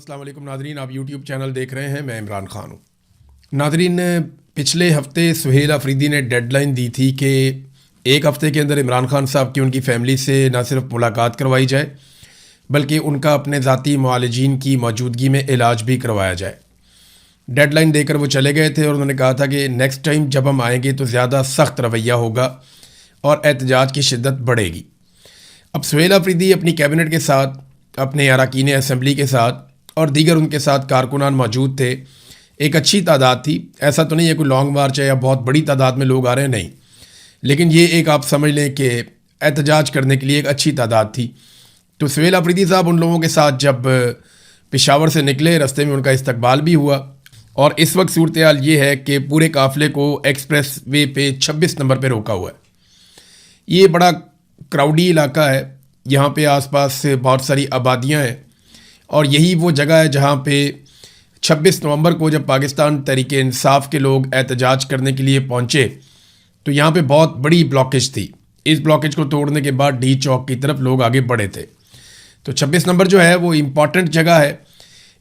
अस्सलाम वालेकुम नादरीन, आप यूट्यूब चैनल देख रहे हैं। मैं इमरान खान हूँ। नादरीन, पिछले हफ्ते सुहेल अफरीदी ने डेडलाइन दी थी कि एक हफ़्ते के अंदर इमरान खान साहब की उनकी फ़ैमिली से न सिर्फ मुलाकात करवाई जाए बल्कि उनका अपने ज़ाती मुआलिजीन की मौजूदगी में इलाज भी करवाया जाए। डेडलाइन देकर वो चले गए थे और उन्होंने कहा था कि नेक्स्ट टाइम जब हम आएंगे तो ज़्यादा सख्त रवैया होगा और एहतजाज की शिद्दत बढ़ेगी। अब सुहेल अफरीदी अपनी कैबिनेट के साथ, अपने अरकान असम्बली के साथ और दीगर उनके साथ कारकुनान मौजूद थे। एक अच्छी तादाद थी, ऐसा तो नहीं है कोई लॉन्ग मार्च है या बहुत बड़ी तादाद में लोग आ रहे हैं, नहीं, लेकिन ये एक आप समझ लें कि एहतजाज करने के लिए एक अच्छी तादाद थी। तो सुहेल अफरीदी साहब उन लोगों के साथ जब पेशावर से निकले, रास्ते में उनका इस्तकबाल भी हुआ और इस वक्त सूरत हाल ये है कि पूरे काफ़िले को एक्सप्रेस वे पे 26 नंबर पे रोका हुआ है। ये बड़ा क्राउडी इलाका है, यहाँ पे आसपास बहुत सारी आबादियाँ हैं और यही वो जगह है जहाँ पे 26 नवंबर को जब पाकिस्तान तहरीके इंसाफ के लोग एहतजाज करने के लिए पहुँचे तो यहाँ पे बहुत बड़ी ब्लॉकेज थी। इस ब्लॉकेज को तोड़ने के बाद डी चौक की तरफ लोग आगे बढ़े थे। तो 26 नंबर जो है वो इम्पॉर्टेंट जगह है।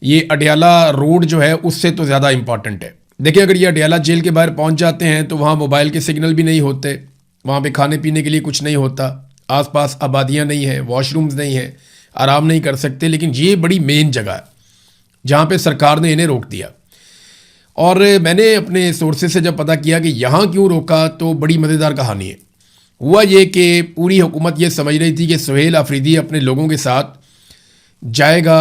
ये अडियाला रोड जो है उससे तो ज़्यादा इम्पॉर्टेंट है। देखिए, अगर ये अडियाला जेल के बाहर पहुँच जाते हैं तो वहाँ मोबाइल के सिग्नल भी नहीं होते, वहाँ पे खाने पीने के लिए कुछ नहीं होता, आसपास आबादियाँ नहीं हैं, वॉशरूम्स नहीं हैं, आराम नहीं कर सकते। लेकिन ये बड़ी मेन जगह है जहाँ पे सरकार ने इन्हें रोक दिया। और मैंने अपने सोर्सेज से जब पता किया कि यहाँ क्यों रोका तो बड़ी मज़ेदार कहानी है। हुआ ये कि पूरी हुकूमत ये समझ रही थी कि सुहेल अफरीदी अपने लोगों के साथ जाएगा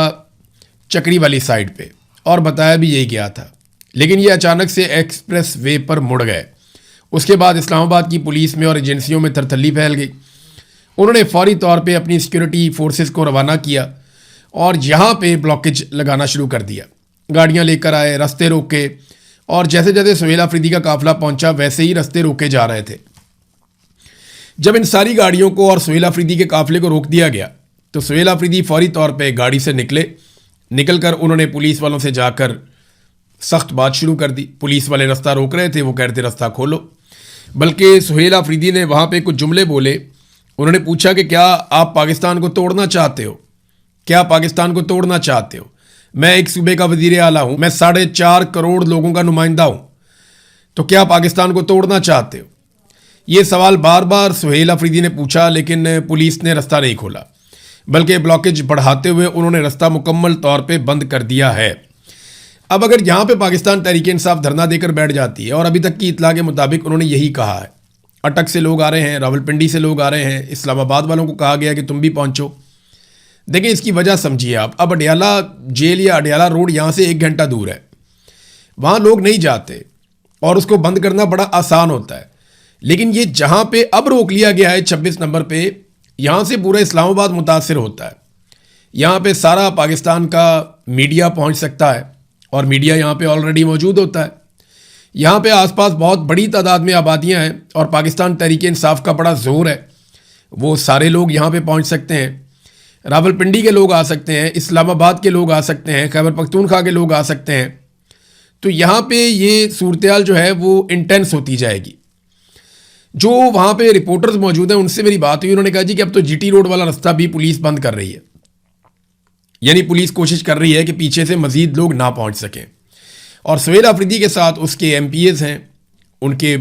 चक्री वाली साइड पे, और बताया भी यही गया था। लेकिन ये अचानक से एक्सप्रेस वे पर मुड़ गए। उसके बाद इस्लामाबाद की पुलिस में और एजेंसियों में थरथल्ली फैल गई। उन्होंने फौरी तौर पे अपनी सिक्योरिटी फोर्सेस को रवाना किया और यहाँ पे ब्लॉकेज लगाना शुरू कर दिया। गाड़ियाँ लेकर आए, रास्ते रोके, और जैसे जैसे सुहेल अफरीदी का काफिला पहुँचा वैसे ही रास्ते रोके जा रहे थे। जब इन सारी गाड़ियों को और सुहेल अफरीदी के काफिले को रोक दिया गया तो सुहेल अफरीदी फौरी तौर पे गाड़ी से निकलकर उन्होंने पुलिस वालों से जाकर सख्त बात शुरू कर दी। पुलिस वाले रास्ता रोक रहे थे, वो कह रहे थे रास्ता खोलो। बल्कि सुहेल अफरीदी ने वहाँ पे कुछ जुमले बोले। उन्होंने पूछा कि क्या आप पाकिस्तान को तोड़ना चाहते हो? क्या पाकिस्तान को तोड़ना चाहते हो? मैं एक सूबे का वजीर आला हूँ, मैं 4.5 करोड़ लोगों का नुमाइंदा हूँ, तो क्या पाकिस्तान को तोड़ना चाहते हो? ये सवाल बार बार सुहेल अफरीदी ने पूछा, लेकिन पुलिस ने रास्ता नहीं खोला, बल्कि ब्लॉकेज बढ़ाते हुए उन्होंने रास्ता मुकम्मल तौर पे बंद कर दिया है। अब अगर यहाँ पे पाकिस्तान तहरीक इंसाफ धरना देकर बैठ जाती है, और अभी तक की इतला के मुताबिक उन्होंने यही कहा है, अटक से लोग आ रहे हैं, रावलपिंडी से लोग आ रहे हैं, इस्लामाबाद वालों को कहा गया कि तुम भी पहुँचो। देखिए, इसकी वजह समझिए आप। अब अडियाला जेल या अडियाला रोड यहाँ से 1 घंटा दूर है, वहाँ लोग नहीं जाते और उसको बंद करना बड़ा आसान होता है। लेकिन ये जहाँ पे अब रोक लिया गया है 26 नंबर पे, यहाँ से पूरा इस्लामाबाद मुतासिर होता है। यहाँ पे सारा पाकिस्तान का मीडिया पहुँच सकता है और मीडिया यहाँ पे ऑलरेडी मौजूद होता है। यहाँ पे आसपास बहुत बड़ी तादाद में आबादियाँ हैं और पाकिस्तान तहरीक इंसाफ का बड़ा ज़ोर है। वो सारे लोग यहाँ पे पहुँच सकते हैं। रावलपिंडी के लोग आ सकते हैं, इस्लामाबाद के लोग आ सकते हैं, खैबर पख्तूनख्वा के लोग आ सकते हैं। तो यहाँ पे ये सूरत जो है वो इंटेंस होती जाएगी। जो वहाँ पे रिपोर्टर्स मौजूद हैं उनसे मेरी बात हुई, उन्होंने कहा जी कि अब तो जीटी रोड वाला रास्ता भी पुलिस बंद कर रही है, यानी पुलिस कोशिश कर रही है कि पीछे से मज़ीद लोग ना पहुँच सकें। और सुहेल अफरीदी के साथ उसके MPs हैं, उनके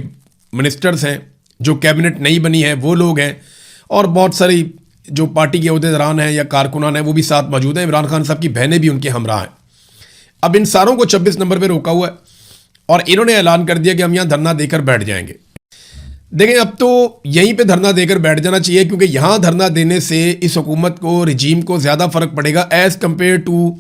मिनिस्टर्स हैं, जो कैबिनेट नहीं बनी है वो लोग हैं, और बहुत सारी जो पार्टी के अहदेदारान हैं या कारकुनान हैं वो भी साथ मौजूद हैं। इमरान खान साहब की बहनें भी उनके हमरा हैं। अब इन सारों को 26 नंबर पर रोका हुआ है और इन्होंने ऐलान कर दिया कि हम यहाँ धरना देकर बैठ जाएंगे। देखें, अब तो यहीं पे धरना देकर बैठ जाना चाहिए, क्योंकि यहाँ धरना देने से इस हुकूमत को, रजीम को ज़्यादा फ़र्क पड़ेगा as compare to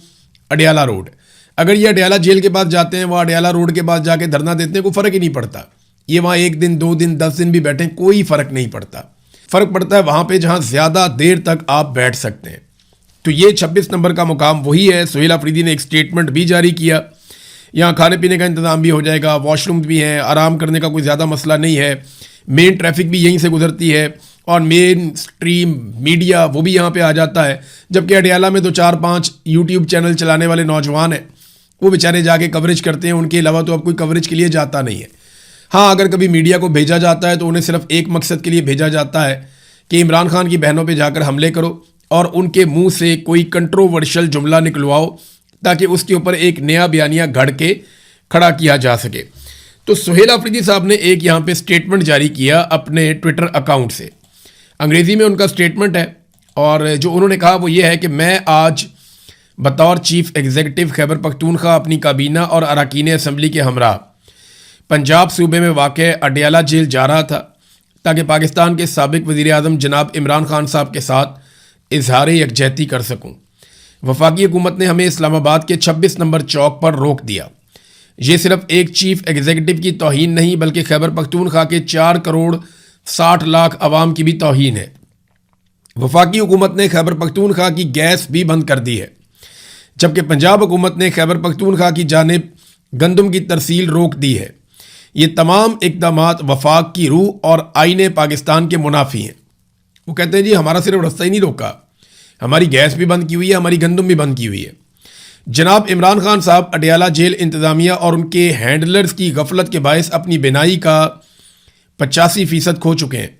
Adiala road. अगर ये अडियाला जेल के पास जाते हैं, वहाँ अडियाला रोड के पास जाके धरना देते हैं, कोई फ़र्क ही नहीं पड़ता। ये वहाँ 1 दिन, 2 दिन, 10 दिन भी बैठें, कोई फ़र्क नहीं पड़ता। फ़र्क पड़ता है वहाँ पे जहाँ ज़्यादा देर तक आप बैठ सकते हैं। तो ये 26 नंबर का मुकाम वही है। सुहेल अफरीदी ने एक स्टेटमेंट भी जारी किया, यहाँ खाने पीने का इंतज़ाम भी हो जाएगा, वॉशरूम भी हैं, आराम करने का कोई ज़्यादा मसला नहीं है, मेन ट्रैफिक भी यहीं से गुजरती है और मेन स्ट्रीम मीडिया वो भी यहाँ पे आ जाता है। जबकि अडियाला में तो 4-5 यूट्यूब चैनल चलाने वाले नौजवान हैं, वो बेचारे जाके कवरेज करते हैं, उनके अलावा तो अब कोई कवरेज के लिए जाता नहीं है। हाँ, अगर कभी मीडिया को भेजा जाता है तो उन्हें सिर्फ एक मकसद के लिए भेजा जाता है कि इमरान खान की बहनों पे जाकर हमले करो और उनके मुंह से कोई कंट्रोवर्शियल जुमला निकलवाओ ताकि उसके ऊपर एक नया बयानिया घड़ के खड़ा किया जा सके। तो सुहेल अफरीदी साहब ने एक यहाँ पे स्टेटमेंट जारी किया अपने ट्विटर अकाउंट से। अंग्रेज़ी में उनका स्टेटमेंट है और जो उन्होंने कहा वो ये है कि मैं आज बतौर चीफ एग्जीक्यूटिव खैबर पख्तूनख्वा अपनी काबीना और अरकान असम्बली के हमरा पंजाब सूबे में वाक़ अडयाला जेल जा रहा था ताकि पाकिस्तान के साबिक वज़ीर आज़म जनाब इमरान खान साहब के साथ इजहार यकजहती कर सकूँ। वफाकी हुकूमत ने हमें इस्लामाबाद के 26 नंबर चौक पर रोक दिया। ये सिर्फ एक चीफ एग्जीक्यूटिव की तौहीन नहीं बल्कि खैबर पख्तूनख्वा के 4 करोड़ 60 लाख अवाम की भी तौहीन है। वफाकी हुकूमत ने खैबर पख्तूनख्वा की गैस भी बंद कर दी है, जबकि पंजाब हुकूमत ने खैबर पख्तूनख्वा की जानिब गंदम की तरसील रोक दी है। ये तमाम इक़दामात वफाक की रूह और आईने पाकिस्तान के मुनाफी हैं। वो कहते हैं जी हमारा सिर्फ रास्ता ही नहीं रोका, हमारी गैस भी बंद की हुई है, हमारी गंदम भी बंद की हुई है। जनाब इमरान खान साहब अडयाला जेल इंतज़ामिया और उनके हैंडलर्स की गफलत के बायस अपनी बिनाई का 85% खो चुके हैं।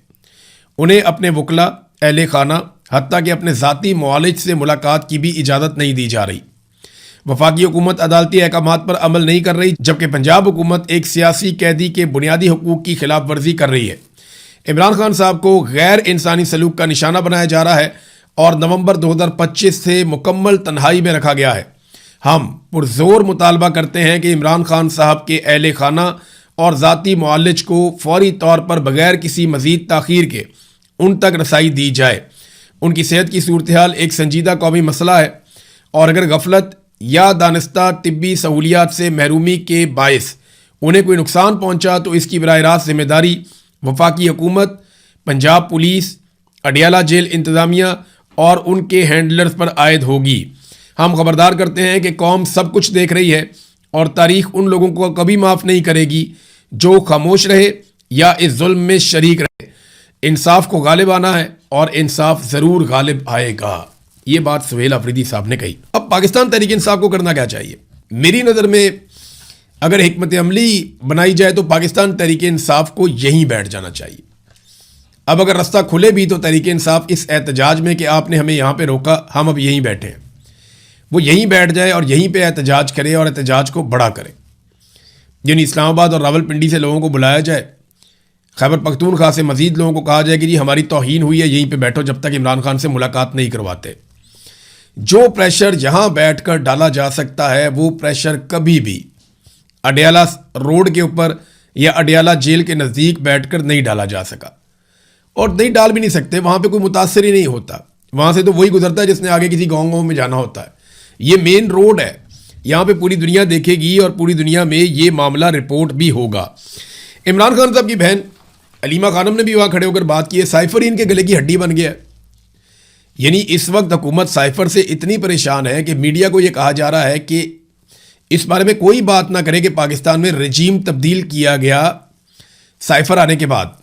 उन्हें अपने वकला, अहले खाना, हत्ता कि अपने ज़ाती मुआलिज से मुलाकात की भी इजाज़त नहीं दी जा रही। वफाकी हुकूमत अदालती अहकामात पर अमल नहीं कर रही, जबकि पंजाब हुकूमत एक सियासी कैदी के बुनियादी हकूक़ की खिलाफ वर्जी कर रही है। इमरान खान साहब को गैर इंसानी सलूक का निशाना बनाया जा रहा है और नवंबर 2025 से मुकम्मल तन्हाई में रखा गया है। हम पुरजोर मुतालबा करते हैं कि इमरान खान साहब के अहले खाना और ज़ाती मुआलिज को फौरी तौर पर बगैर किसी मज़ीद ताख़ीर के उन तक रसाई दी जाए। उनकी सेहत की सूरत हाल एक संजीदा कौमी मसला है और अगर गफलत या दानिस्ता तिब्बी सहूलियात से महरूमी के बायस उन्हें कोई नुकसान पहुँचा तो इसकी बराह रास्त जिम्मेदारी वफाकी हुकूमत, पंजाब पुलिस, अडयाला जेल इंतज़ामिया और उनके हैंडलर्स पर आयद होगी। हम खबरदार करते हैं कि कौम सब कुछ देख रही है और तारीख उन लोगों को कभी माफ़ नहीं करेगी जो खामोश रहे या इस जुल्म में शरीक रहे। इंसाफ को गालिब आना है और इंसाफ ज़रूर गालिब आएगा। ये बात सुहेल अफरीदी साहब ने कही। अब पाकिस्तान तहरीक इंसाफ को करना क्या चाहिए? मेरी नज़र में अगर हिकमत अमली बनाई जाए तो पाकिस्तान तहरीक इंसाफ को यहीं बैठ जाना चाहिए। अब अगर रास्ता खुले भी तो तहरीक इंसाफ इस एहतजाज में कि आपने हमें यहाँ पे रोका, हम अब यहीं बैठे हैं, वो यहीं बैठ जाए और यहीं पे एहतजाज करे और एहतजाज को बड़ा करे। यानी इस्लामाबाद और रावलपिंडी से लोगों को बुलाया जाए, खैबर पख्तूनख्वा से मज़ीद लोगों को कहा जाए कि जी हमारी तौहीन हुई है, यहीं पे बैठो जब तक इमरान खान से मुलाकात नहीं करवाते। जो प्रेशर यहाँ बैठ कर डाला जा सकता है वो प्रेशर कभी भी अडयाला रोड के ऊपर या अडयाला जेल के नज़दीक बैठकर नहीं डाला जा सका और नहीं डाल भी नहीं सकते। वहाँ पे कोई मुतासर ही नहीं होता, वहाँ से तो वही गुजरता है जिसने आगे किसी गाँव में जाना होता है। ये मेन रोड है, यहाँ पे पूरी दुनिया देखेगी और पूरी दुनिया में ये मामला रिपोर्ट भी होगा। इमरान खान साहब की बहन अलीमा खानम ने भी वहाँ खड़े होकर बात की है। साइफर ही इनके गले की हड्डी बन गया है। यानी इस वक्त हुकूमत साइफर से इतनी परेशान है कि मीडिया को यह कहा जा रहा है कि इस बारे में कोई बात ना करे कि पाकिस्तान में रजीम तब्दील किया गया साइफर आने के बाद।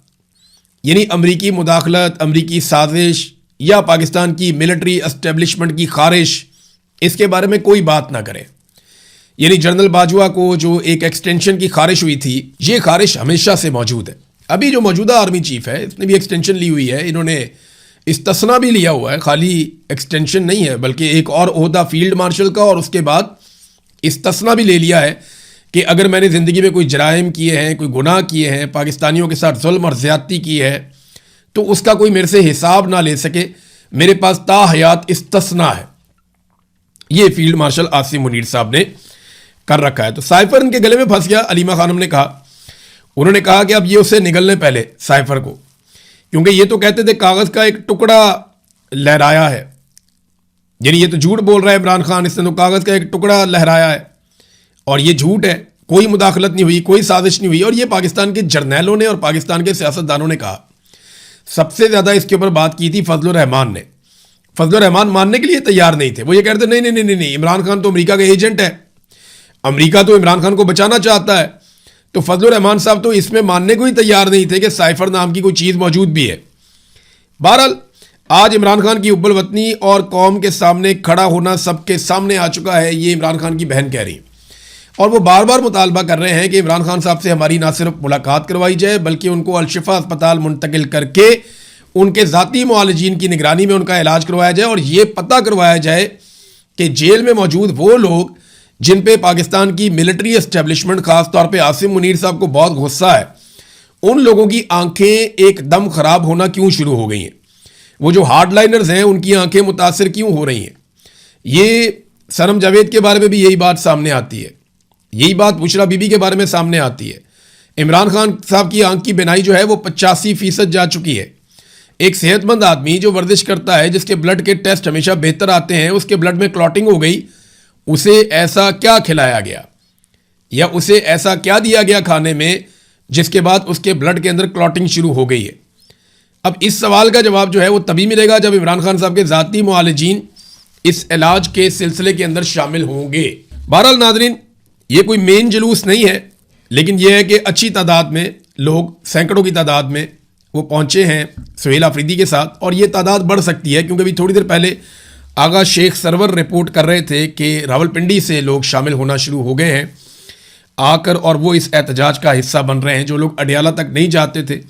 यानी अमरीकी मुदाखलत, अमरीकी साजिश या पाकिस्तान की मिलिट्री एस्टेब्लिशमेंट की खारिश, इसके बारे में कोई बात ना करे। यानी जनरल बाजवा को जो एक एक्सटेंशन की खारिश हुई थी, ये खारिश हमेशा से मौजूद है। अभी जो मौजूदा आर्मी चीफ है इसने भी एक्सटेंशन ली हुई है, इन्होंने इस्तिस्ना भी लिया हुआ है, खाली एक्सटेंशन नहीं है बल्कि एक और ओहदा फील्ड मार्शल का, और उसके बाद इस्तिस्ना भी ले लिया है कि अगर मैंने ज़िंदगी में कोई जराइम किए हैं, कोई गुनाह किए हैं, पाकिस्तानियों के साथ जुल्म और ज़्यादती की है तो उसका कोई मेरे से हिसाब ना ले सके, मेरे पास ताहयात इस्तिस्ना है। ये फील्ड मार्शल आसिम मुनीर साहब ने कर रखा है। तो साइफर इनके गले में फंस गया। अलीमा खानम ने कहा, उन्होंने कहा कि अब ये उससे निगलने पहले साइफर को, क्योंकि ये तो कहते थे कागज़ का एक टुकड़ा लहराया है। यानी ये तो झूठ बोल रहा है इमरान खान, इसने तो कागज़ का एक टुकड़ा लहराया है और ये झूठ है, कोई मुदाखलत नहीं हुई, कोई साजिश नहीं हुई। और ये पाकिस्तान के जर्नैलों ने और पाकिस्तान के सियासतदानों ने कहा। सबसे ज़्यादा इसके ऊपर बात की थी फजलुर रहमान ने। फजलुर रहमान मानने के लिए तैयार नहीं थे। वो ये कहते नहीं नहीं नहीं नहीं नहीं, इमरान खान तो अमेरिका का एजेंट है, अमेरिका तो इमरान खान को बचाना चाहता है। तो फजलुर रहमान साहब तो इसमें मानने को ही तैयार नहीं थे कि साइफर नाम की कोई चीज़ मौजूद भी है। बहरहाल आज इमरान खान की उब्बल वतनी और कौम के सामने खड़ा होना सबके सामने आ चुका है, ये इमरान खान की बहन कह रही है। और वो बार बार मुतालबा कर रहे हैं कि इमरान खान साहब से हमारी ना सिर्फ मुलाकात करवाई जाए बल्कि उनको अल-शिफा अस्पताल मुंतकिल करके उनके ज़ाती मुआलिजीन की निगरानी में उनका इलाज करवाया जाए और ये पता करवाया जाए कि जेल में मौजूद वो लोग जिन पे पाकिस्तान की मिलिट्री एस्टेब्लिशमेंट, खास तौर पे आसिम मुनीर साहब को बहुत गुस्सा है, उन लोगों की आंखें एकदम खराब होना क्यों शुरू हो गई हैं? वो जो हार्डलाइनर्स हैं उनकी आंखें मुतासर क्यों हो रही हैं? ये सनम जावेद के बारे में भी यही बात सामने आती है, यही बात बुशरा बीबी के बारे में सामने आती है। इमरान खान साहब की आंख की बिनाई जो है वो 85% जा चुकी है। एक सेहतमंद आदमी जो वर्जिश करता है, जिसके ब्लड के टेस्ट हमेशा बेहतर आते हैं, उसके ब्लड में क्लॉटिंग हो गई, उसे ऐसा क्या खिलाया गया या उसे ऐसा क्या दिया गया खाने में जिसके बाद उसके ब्लड के अंदर क्लॉटिंग शुरू हो गई है? अब इस सवाल का जवाब जो है वो तभी मिलेगा जब इमरान खान साहब के ज़ाती मुआलिजीन इस इलाज के सिलसिले के अंदर शामिल होंगे। बहरहाल नादरीन, ये कोई मेन जुलूस नहीं है, लेकिन यह है कि अच्छी तादाद में लोग, सैकड़ों की तादाद में वो पहुंचे हैं सुहेल आफरीदी के साथ, और ये तादाद बढ़ सकती है क्योंकि अभी थोड़ी देर पहले आगा शेख सरवर रिपोर्ट कर रहे थे कि रावलपिंडी से लोग शामिल होना शुरू हो गए हैं आकर, और वो इस एहतजाज का हिस्सा बन रहे हैं। जो लोग अडियाला तक नहीं जाते थे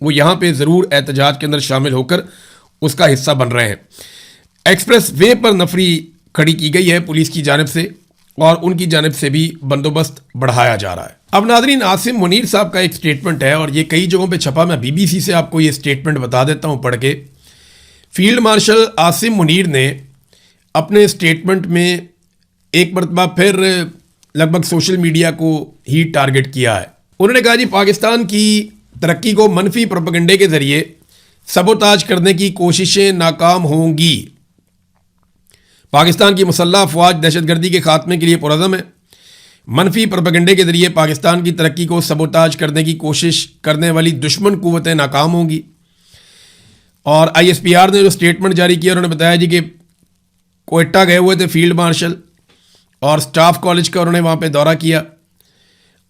वो यहाँ पे ज़रूर एहतजाज के अंदर शामिल होकर उसका हिस्सा बन रहे हैं। एक्सप्रेस वे पर नफरी खड़ी की गई है पुलिस की जानिब से, और उनकी जानिब से भी बंदोबस्त बढ़ाया जा रहा है। अब नादरीन, आसिम मुनीर साहब का एक स्टेटमेंट है और ये कई जगहों पे छपा। मैं बीबीसी से आपको ये स्टेटमेंट बता देता हूँ पढ़ के। फील्ड मार्शल आसिम मुनीर ने अपने स्टेटमेंट में एक मरतबा फिर लगभग सोशल मीडिया को ही टारगेट किया है। उन्होंने कहा जी, पाकिस्तान की तरक्की को मनफी प्रोपेगेंडे के जरिए सबोताज करने की कोशिशें नाकाम होंगी। पाकिस्तान की मुसल्लह अफवाज दहशतगर्दी के खात्मे के लिए पुरअज़म है। मनफी प्रोपेगेंडे के जरिए पाकिस्तान की तरक्की को सबोताज करने की कोशिश करने वाली दुश्मन कुव्वतें नाकाम होंगी। और ISPR ने जो स्टेटमेंट जारी किया, उन्होंने बताया जी कि कोयटा गए हुए थे फील्ड मार्शल और स्टाफ कॉलेज का उन्होंने वहाँ पे दौरा किया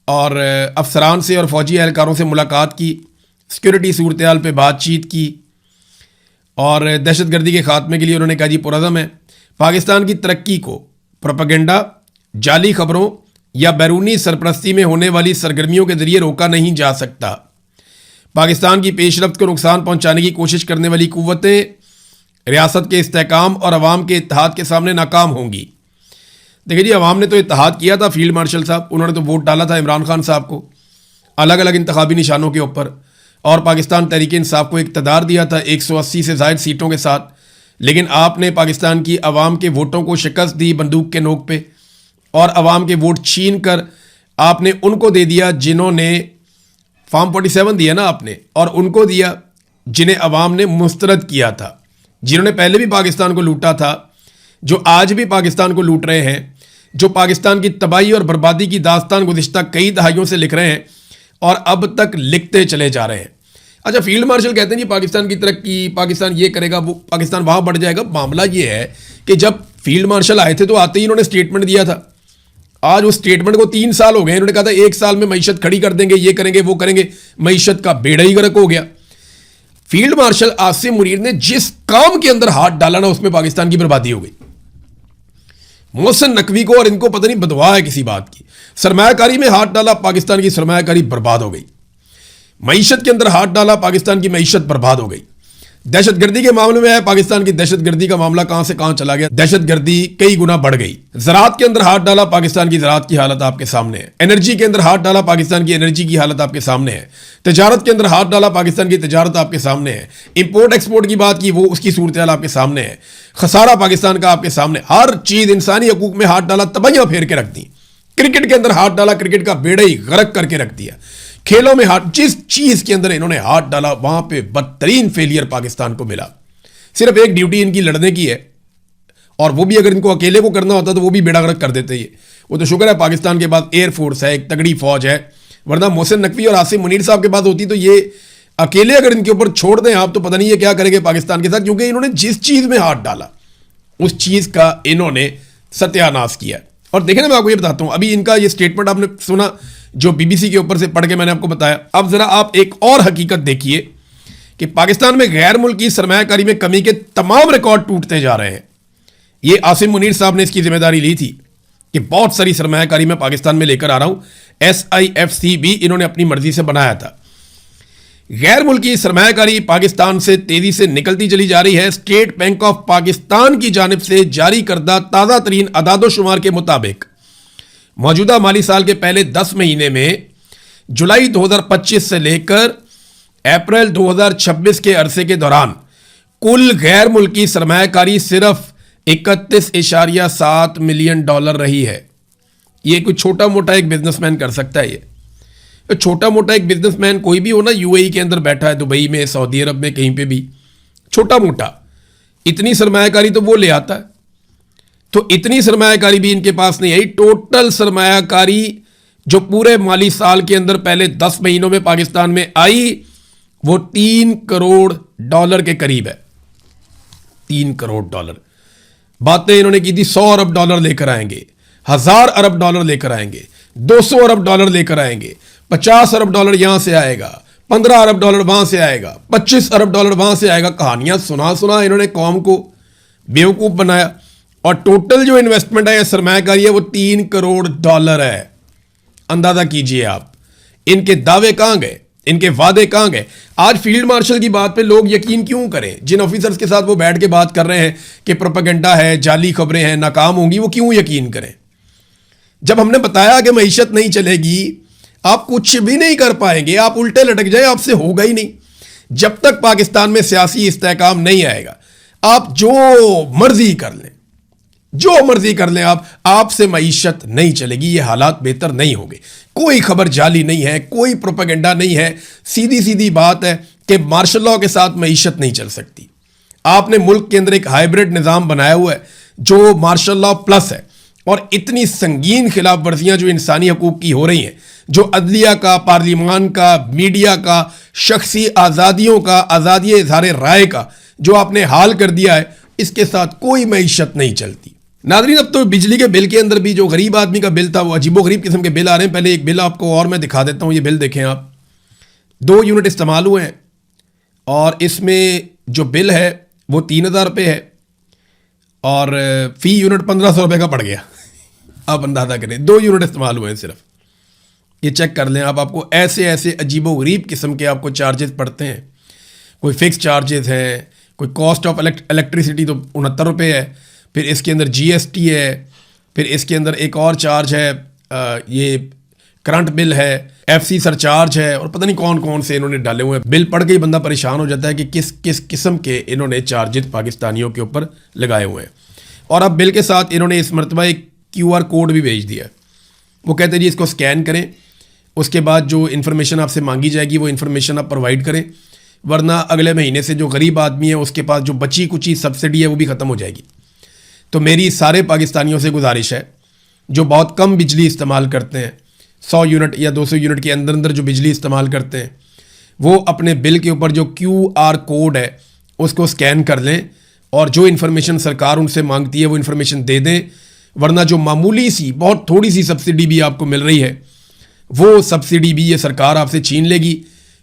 और अफसरान से और फौजी एहलकारों से मुलाकात की, सिक्योरिटी सूरत हाल पे बातचीत की, और दहशतगर्दी के खात्मे के लिए उन्होंने कहा जी पुरअज़म है। पाकिस्तान की तरक्की को प्रोपेगेंडा, जाली खबरों या बैरूनी सरपरस्ती में होने वाली सरगर्मियों के जरिए रोका नहीं जा सकता। पाकिस्तान की पेशरफ्त को नुकसान पहुंचाने की कोशिश करने वाली कुव्वतें रियासत के इस्तेहकाम और अवाम के इत्तेहाद के सामने नाकाम होंगी। देखिए जी, अवाम ने तो इत्तेहाद किया था फील्ड मार्शल साहब, उन्होंने तो वोट डाला था इमरान खान साहब को अलग अलग इंतखाबी निशानों के ऊपर, और पाकिस्तान तहरीक इंसाफ को इक़्तिदार दिया था 180 से ज़ायद सीटों के साथ। लेकिन आपने पाकिस्तान की अवाम के वोटों को शिकस्त दी बंदूक के नोक पे, और अवाम के वोट छीन कर आपने उनको दे दिया जिन्होंने फॉर्म 47 दिया ना आपने, और उनको दिया जिन्हें अवाम ने मुस्तरद किया था, जिन्होंने पहले भी पाकिस्तान को लूटा था, जो आज भी पाकिस्तान को लूट रहे हैं, जो पाकिस्तान की तबाही और बर्बादी की दास्तान गुज़िश्ता कई दहाइयों से लिख रहे हैं और अब तक लिखते चले जा रहे हैं। अच्छा, फील्ड मार्शल कहते हैं जी पाकिस्तान की तरक्की, पाकिस्तान ये करेगा, वो पाकिस्तान वहाँ बढ़ जाएगा। मामला ये है कि जब फील्ड मार्शल आए थे तो आते ही इन्होंने स्टेटमेंट दिया था। आज उस स्टेटमेंट को 3 साल हो गए, इन्होंने कहा था 1 साल में मईशत खड़ी कर देंगे, ये करेंगे वो करेंगे, मईशत का बेड़ा ही गर्क हो गया। फील्ड मार्शल आसिम मुनीर ने जिस काम के अंदर हाथ डाला ना, उसमें पाकिस्तान की बर्बादी हो गई। मोहसिन नकवी को और इनको पता नहीं बदवा है किसी बात की, सरमायाकारी में हाथ डाला, पाकिस्तान की सरमायाकारी बर्बाद हो गई। मईशत के अंदर हाथ डाला, पाकिस्तान की मईशत बर्बाद हो गई। दहशतगर्दी के मामले में है, पाकिस्तान की दहशतगर्दी का मामला कहां से कहां चला गया, दहशतगर्दी कई गुना बढ़ गई। ज़राअत के अंदर हाथ डाला, पाकिस्तान की ज़राअत की हालत आपके सामने है। एनर्जी के अंदर हाथ डाला, पाकिस्तान की एनर्जी की हालत आपके सामने है। तजारत के अंदर हाथ डाला, पाकिस्तान की तजारत आपके सामने है। इंपोर्ट एक्सपोर्ट की बात की, वो उसकी सूरत हाल आपके सामने है। खसारा पाकिस्तान का आपके सामने, हर चीज इंसानी हकूक में हाथ डाला, तबाहियां फेर के रख दी। क्रिकेट के अंदर हाथ डाला, क्रिकेट का बेड़ा ही गर्क करके रख दिया। खेलों में हाथ, जिस चीज के अंदर इन्होंने हाथ डाला वहां पे बदतरीन फेलियर पाकिस्तान को मिला। सिर्फ एक ड्यूटी इनकी लड़ने की है, और वो भी अगर इनको अकेले को करना होता तो वो भी बेड़ा गर्क कर देते। ये वो तो शुक्र है पाकिस्तान के पास एयरफोर्स है, एक तगड़ी फौज है, वरना मोहसिन नकवी और आसिम मुनीर साहब के पास होती तो ये अकेले अगर इनके ऊपर छोड़ दें आप, तो पता नहीं ये क्या करेंगे पाकिस्तान के साथ, क्योंकि इन्होंने जिस चीज में हाथ डाला उस चीज का इन्होंने सत्यानाश किया। और देखें ना, मैं आपको ये बताता हूं, अभी इनका ये स्टेटमेंट आपने सुना जो BBC के ऊपर से पढ़ के मैंने आपको बताया। अब जरा आप एक और हकीकत देखिए कि पाकिस्तान में गैर मुल्की सरमायाकारी में कमी के तमाम रिकॉर्ड टूटते जा रहे हैं। ये आसिम मुनीर साहब ने इसकी जिम्मेदारी ली थी कि बहुत सारी सरमायाकारी मैं पाकिस्तान में लेकर आ रहा हूं। SIFC भी इन्होंने अपनी मर्जी से बनाया था। गैर मुल्की सरमायाकारी पाकिस्तान से तेजी से निकलती चली जा रही है। स्टेट बैंक ऑफ पाकिस्तान की जानिब से जारी करदा ताज़ा तरीन अदादोशुमार के मुताबिक मौजूदा माली साल के पहले 10 महीने में जुलाई 2025 से लेकर अप्रैल 2026 के अरसे के दौरान कुल गैर मुल्की सरमायाकारी सिर्फ 31.7 मिलियन डॉलर रही है। ये कोई छोटा मोटा एक बिजनेसमैन कर सकता है। ये छोटा मोटा एक बिजनेसमैन कोई भी हो ना, यूएई के अंदर बैठा है, दुबई में, सऊदी अरब में, कहीं पे भी छोटा मोटा, इतनी सरमायाकारी तो वो ले आता है। तो इतनी सरमायाकारी भी इनके पास नहीं आई। टोटल सरमायाकारी जो पूरे माली साल के अंदर पहले 10 महीनों में पाकिस्तान में आई वो 3 करोड़ डॉलर के करीब है। 3 करोड़ डॉलर। बातें इन्होंने की थी 100 अरब डॉलर लेकर आएंगे, 1000 अरब डॉलर लेकर आएंगे, 200 अरब डॉलर लेकर आएंगे, 50 अरब डॉलर यहां से आएगा, 15 अरब डॉलर वहां से आएगा, 25 अरब डॉलर वहां से आएगा। कहानियां सुना सुना इन्होंने कौम को बेवकूफ बनाया। और टोटल जो इन्वेस्टमेंट है, सरमायाकारी है, वो 3 करोड़ डॉलर है। अंदाजा कीजिए आप, इनके दावे कहां गए, इनके वादे कहां गए। आज फील्ड मार्शल की बात पे लोग यकीन क्यों करें? जिन ऑफिसर्स के साथ वो बैठ के बात कर रहे हैं कि प्रोपेगेंडा है, जाली खबरें हैं, नाकाम होंगी, वो क्यों यकीन करें? जब हमने बताया कि मईशत नहीं चलेगी, आप कुछ भी नहीं कर पाएंगे, आप उल्टे लटक जाए, आपसे होगा ही नहीं। जब तक पाकिस्तान में सियासी इस्तेहकाम नहीं आएगा, आप जो मर्जी कर लें, जो मर्जी कर लें, आपसे मईशत नहीं चलेगी। ये हालात बेहतर नहीं होंगे। कोई खबर जाली नहीं है, कोई प्रोपेगेंडा नहीं है। सीधी सीधी बात है कि मार्शल लॉ के साथ मईशत नहीं चल सकती। आपने मुल्क के अंदर एक हाइब्रिड निज़ाम बनाया हुआ है जो मार्शल लॉ प्लस है। और इतनी संगीन खिलाफ वर्जियां जो इंसानी हकूक की हो रही हैं, जो अदलिया का, पार्लिमान का, मीडिया का, शख्सी आज़ादियों का, आज़ादी इज़हार राय का जो आपने हाल कर दिया है, इसके साथ कोई मईशत नहीं चलती। नाज़रीन, अब तो बिजली के बिल के अंदर भी जो गरीब आदमी का बिल था, वो अजीबोगरीब किस्म के बिल आ रहे हैं। पहले एक बिल आपको और मैं दिखा देता हूँ। ये बिल देखें आप, 2 यूनिट इस्तेमाल हुए हैं और इसमें जो बिल है वो 3000 रुपये है और फी यूनिट 1500 रुपये का पड़ गया। आप अंदाज़ा करें, 2 यूनिट इस्तेमाल हुए हैं सिर्फ। ये चेक कर लें आप, आपको ऐसे ऐसे अजीबोगरीब किस्म के आपको चार्जेस पड़ते हैं। कोई फिक्स चार्जेस हैं, कोई कॉस्ट ऑफ इलेक्ट्रिसिटी तो 69 रुपये है, फिर इसके अंदर जीएसटी है, फिर इसके अंदर एक और चार्ज है, ये करंट बिल है, एफसी सरचार्ज है, और पता नहीं कौन कौन से इन्होंने डाले हुए हैं। बिल पढ़ के ही बंदा परेशान हो जाता है कि किस किस किस्म के इन्होंने चार्जेस पाकिस्तानियों के ऊपर लगाए हुए हैं। और अब बिल के साथ इन्होंने इस मरतबा एक QR कोड भी भेज दिया है। वो कहते हैं जी इसको स्कैन करें, उसके बाद जो इन्फॉर्मेशन आपसे मांगी जाएगी वो इन्फॉर्मेशन आप प्रोवाइड करें, वरना अगले महीने से जो गरीब आदमी है उसके पास जो बची कुची सब्सिडी है वो भी ख़त्म हो जाएगी। तो मेरी सारे पाकिस्तानियों से गुजारिश है जो बहुत कम बिजली इस्तेमाल करते हैं, 100 यूनिट या 200 यूनिट के अंदर अंदर जो बिजली इस्तेमाल करते हैं, वो अपने बिल के ऊपर जो QR कोड है उसको स्कैन कर लें और जो इन्फॉर्मेशन सरकार उनसे मांगती है वो इन्फॉर्मेशन दे दें, वरना जो मामूली सी बहुत थोड़ी सी सब्सिडी भी आपको मिल रही है वो सब्सिडी भी ये सरकार आपसे छीन लेगी,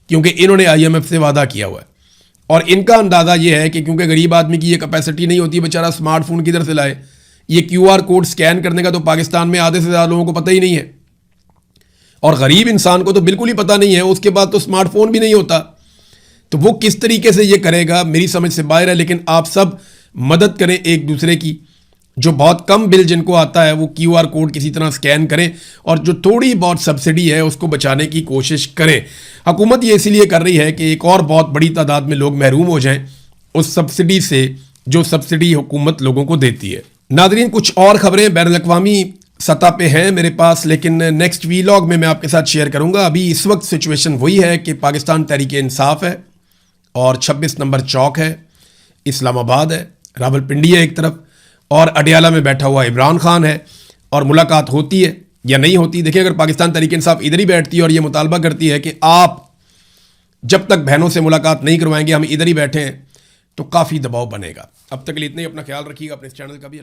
क्योंकि इन्होंने IMF से वादा किया हुआ है। और इनका अंदाज़ा ये है कि क्योंकि गरीब आदमी की ये कैपेसिटी नहीं होती, बेचारा स्मार्टफोन किधर से लाए, ये QR कोड स्कैन करने का तो पाकिस्तान में आधे से ज़्यादा लोगों को पता ही नहीं है, और गरीब इंसान को तो बिल्कुल ही पता नहीं है। उसके बाद तो स्मार्टफोन भी नहीं होता, तो वो किस तरीके से ये करेगा मेरी समझ से बाहर है। लेकिन आप सब मदद करें एक दूसरे की, जो बहुत कम बिल जिनको आता है वो QR कोड किसी तरह स्कैन करें और जो थोड़ी बहुत सब्सिडी है उसको बचाने की कोशिश करें। हुकूमत ये इसीलिए कर रही है कि एक और बहुत बड़ी तादाद में लोग महरूम हो जाएं उस सब्सिडी से जो सब्सिडी हुकूमत लोगों को देती है। नाज़रीन, कुछ और खबरें बैनुल-अक़वामी सतह पे हैं मेरे पास, लेकिन नेक्स्ट वीलॉग में मैं आपके साथ शेयर करूंगा। अभी इस वक्त सिचुएशन वही है कि पाकिस्तान तहरीक इंसाफ है और 26 नंबर चौक है, इस्लामाबाद है, रावलपिंडी है एक तरफ, और अडियाला में बैठा हुआ इमरान खान है, और मुलाकात होती है या नहीं होती। देखिए, अगर पाकिस्तान तहरीक इंसाफ इधर ही बैठती है और ये मुतालबा करती है कि आप जब तक बहनों से मुलाकात नहीं करवाएंगे हम इधर ही बैठे हैं, तो काफ़ी दबाव बनेगा। अब तक के लिए इतना ही। अपना ख्याल रखिएगा, अपने इस चैनल का भी।